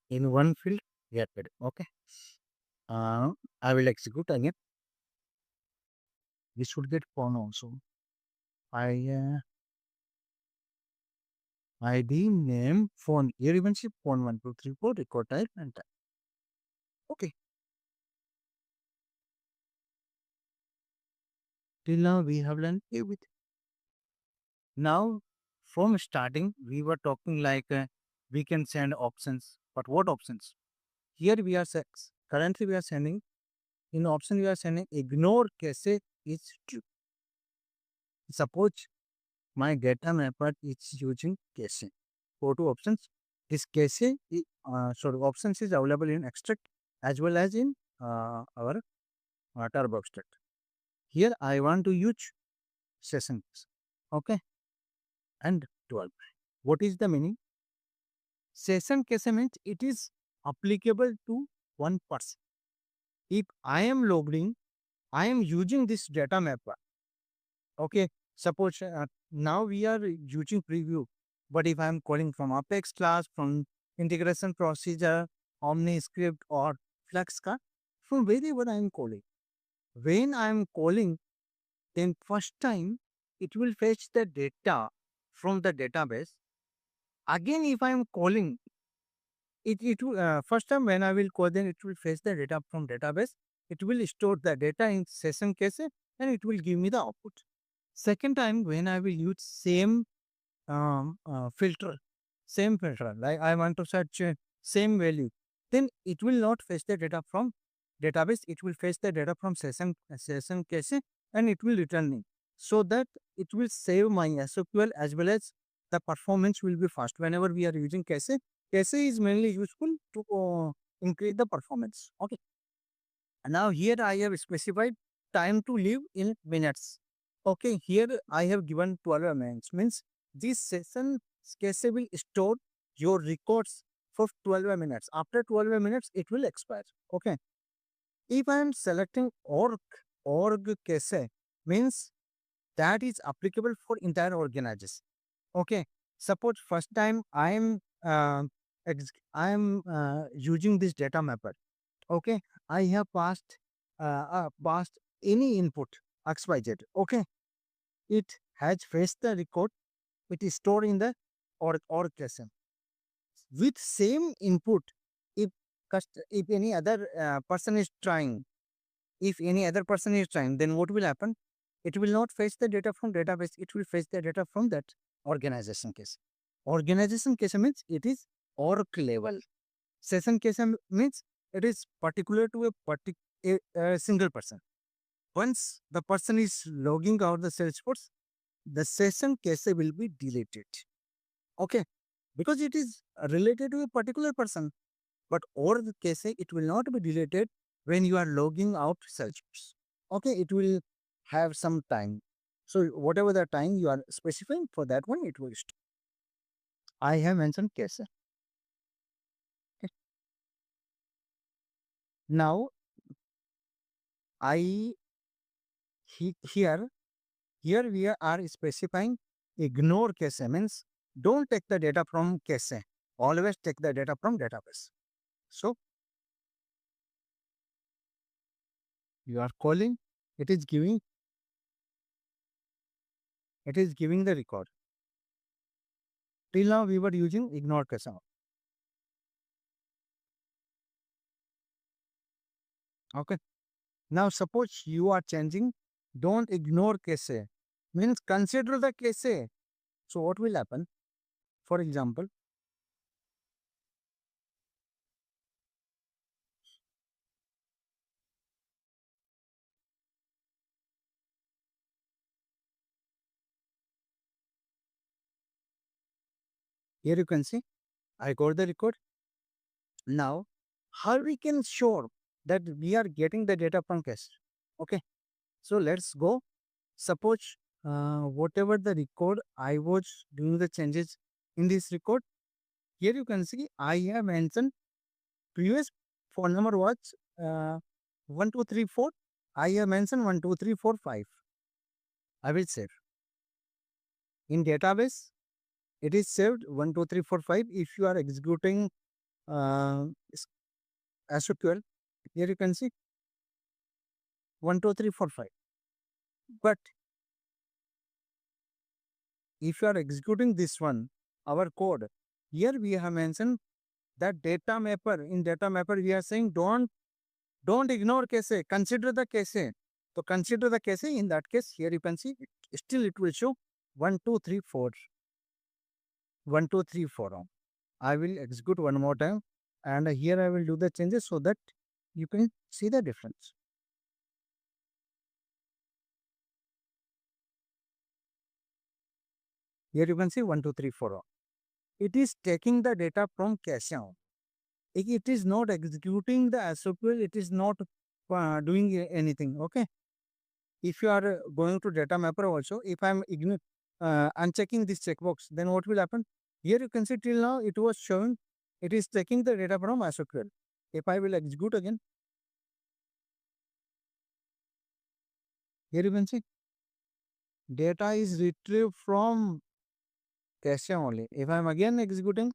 in one field get it. Okay. I will execute again. This should get phone also. ID name phone. Here even see phone 1234 record type and type. Okay. Till now we have learned everything. Now from starting we were talking like we can send options, but what options? Here we are currently we are sending in option we are sending ignore cache is true. Suppose my data mapper is using cache. Go to options. This cache options is available in extract as well as in our turbo extract. Here I want to use session cache. Okay, and 12. What is the meaning? Session cache means it is applicable to one person. If I am logged in, I am using this data mapper. Okay, suppose now we are using preview, but if I am calling from Apex class, from integration procedure, Omni script or Flux card, from wherever I am calling. When I am calling, then first time it will fetch the data from the database. Again, if I am calling, it will, first time when I will call, then it will fetch the data from database. It will store the data in session cache and it will give me the output. Second time when I will use filter, same filter, like I want to search same value, then it will not fetch the data from database. It will fetch the data from session cache and it will return me, so that it will save my SQL as well as the performance will be fast. Whenever we are using cache, cache is mainly useful to increase the performance. Okay. Now here I have specified time to live in minutes. Okay, here I have given 12 minutes. Means this session cache will store your records for 12 minutes. After 12 minutes, it will expire. Okay. If I am selecting org cache, means that is applicable for entire organization. Okay. Suppose first time I am using this data mapper. Okay, I have passed any input XYZ. Okay, it has fetched the record. It is stored in the orchestration with same input. If if any other person is trying, then what will happen? It will not fetch the data from database. It will fetch the data from that organization case. Organization case means it is org level. Session case means it is particular to a single person. Once the person is logging out the Salesforce, the session cache will be deleted. Okay, because it is related to a particular person. But or the cache, it will not be deleted when you are logging out Salesforce. Okay, it will have some time. So whatever the time you are specifying for that one, it will stop. I have mentioned cache. Okay. Now I here we are specifying ignore cache means don't take the data from cache. Always take the data from database. So you are calling, it is giving the record. Till now we were using ignore cache. Okay. Now suppose you are changing, don't ignore cache means consider the cache. So what will happen? For example, here you can see I got the record. Now how we can sure that we are getting the data from cache? Okay. So let's go. Suppose whatever the record I was doing the changes in this record. Here you can see I have mentioned previous phone number was uh, 1234. I have mentioned 12345. I will save. In database, it is saved 12345. If you are executing uh, SQL, here you can see 12345. But if you are executing this one, our code, here we have mentioned that data mapper. In data mapper, we are saying don't ignore case, consider the case. So consider the case. In that case, here you can see still it will show 1234. 1234. I will execute one more time, and here I will do the changes so that you can see the difference. Here you can see 1234. It is taking the data from cache. It is not executing the SQL. It is not doing anything. Okay. If you are going to data mapper also, if I'm unchecking this checkbox, then what will happen? Here you can see till now it was showing it is taking the data from SQL. If I will execute again, here you can see data is retrieved from cache only. If I'm again executing,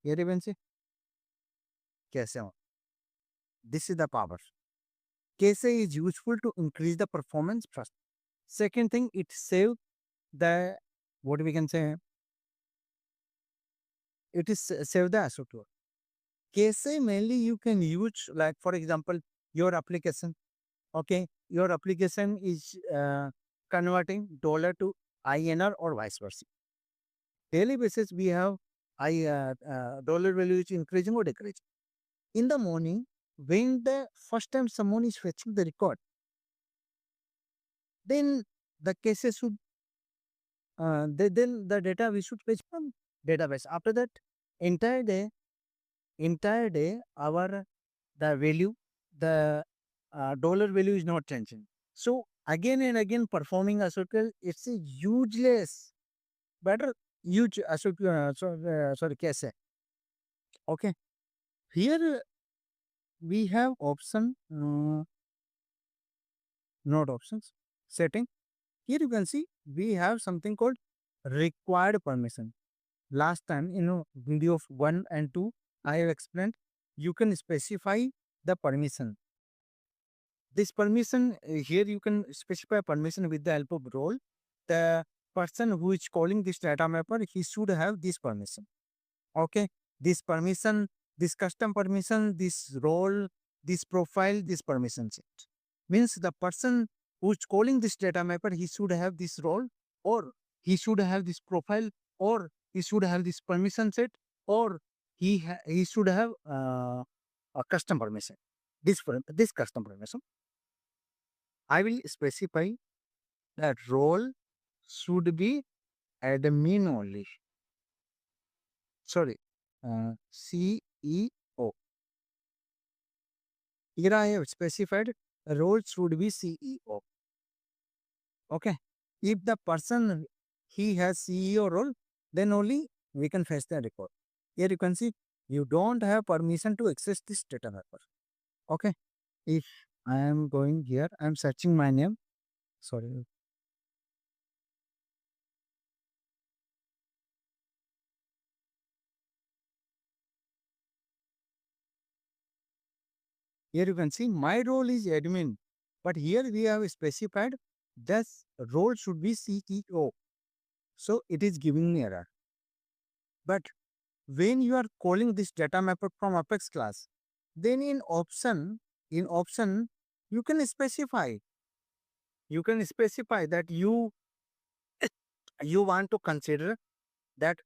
here you can see cache only. This is the power. Cache is useful to increase the performance first. Second thing, it save the what we can say. It is save the SQL. Cache mainly you can use like for example your application. Okay, your application is converting dollar to INR or vice versa. Daily basis we have dollar value is increasing or decreasing. In the morning, when the first time someone is fetching the record, then the cases should then the data we should fetch from database. After that, entire day entire day our the value the dollar value is not changing. So again and again performing a circle, it's a useless. Better huge sorry case. Okay, here we have option not options setting. Here you can see we have something called required permission. Last time in video of 1 and 2 I have explained you can specify the permission. This permission here you can specify permission with the help of role. The person who is calling this data mapper, he should have this permission. Okay, this permission, this custom permission, this role, this profile, this permission set means the person who is calling this data mapper, he should have this role, or he should have this profile, or he should have this permission set, or he should have a custom permission. This custom permission I will specify that role should be admin only. Sorry, CEO. Here I have specified role should be CEO. Okay. If the person he has CEO role, then only we can fetch the record. Here you can see you don't have permission to access this data mapper. Okay. If I am going here, I am searching my name. Sorry. Here you can see my role is admin, but here we have specified this role should be CEO. So it is giving me error. But when you are calling this data mapper from Apex class, then in option, you can specify. You can specify that you want to consider that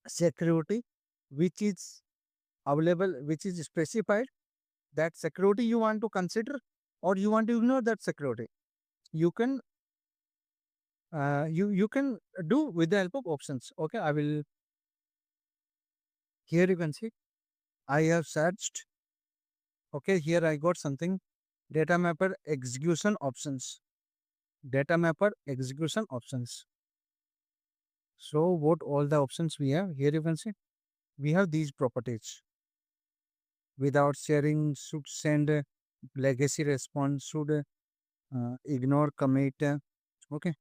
security which is available, which is specified. That security you want to consider, or you want to ignore that security. You can you can do with the help of options. Okay, I will. Here you can see I have searched. Okay, here I got something data mapper execution options. data mapper execution options. So what all the options we have here, you can see we have these properties. Without sharing, should send legacy response, should ignore commit. Okay,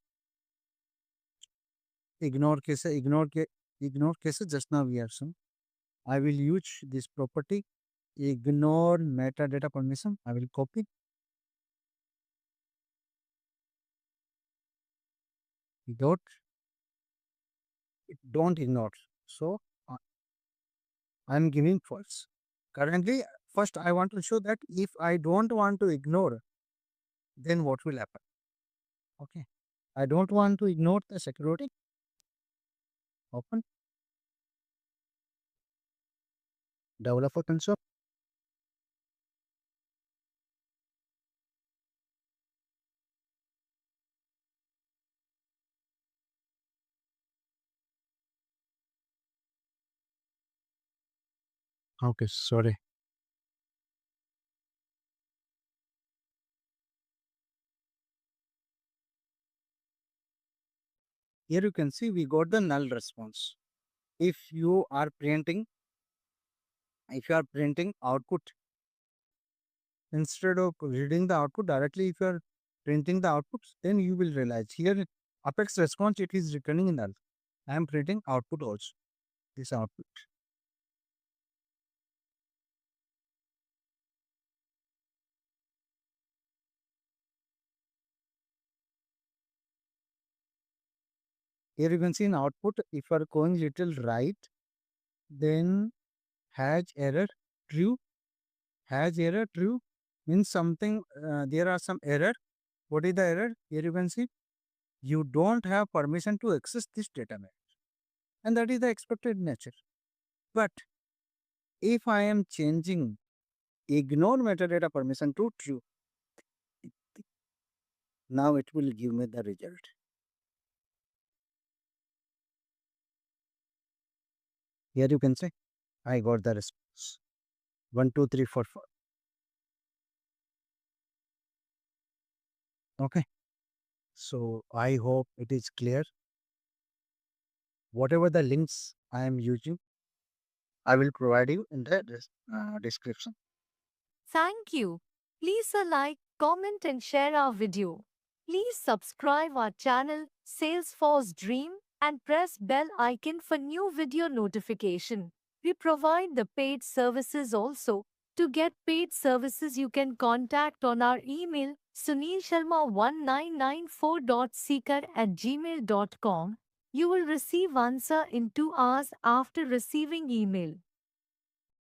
ignore cases. Just now we have some. I will use this property ignore metadata permission. I will copy. Dot don't ignore. So I'm giving false. Currently, first I want to show that if I don't want to ignore, then what will happen? Okay. I don't want to ignore the security. Open developer console. Okay, sorry. Here you can see we got the null response. If you are printing, if you are printing output, instead of reading the output directly, if you are printing the outputs, then you will realize here Apex response it is returning in null. I am printing output also. This output. Here you can see in output, if you are going little right, then has error true. Has error true means something, there are some error. What is the error? Here you can see you don't have permission to access this database. And that is the expected nature. But if I am changing ignore metadata permission to true, now it will give me the result. Here you can say I got the response 1, 2, 3, 4, 4. Okay. So I hope it is clear. Whatever the links I am using, I will provide you in the description. Thank you. Please like, comment and share our video. Please subscribe our channel Salesforce Dream and press bell icon for new video notification. We provide the paid services also. To get paid services you can contact on our email sunilsharma1994.seeker@gmail.com. You will receive answer in 2 hours after receiving email.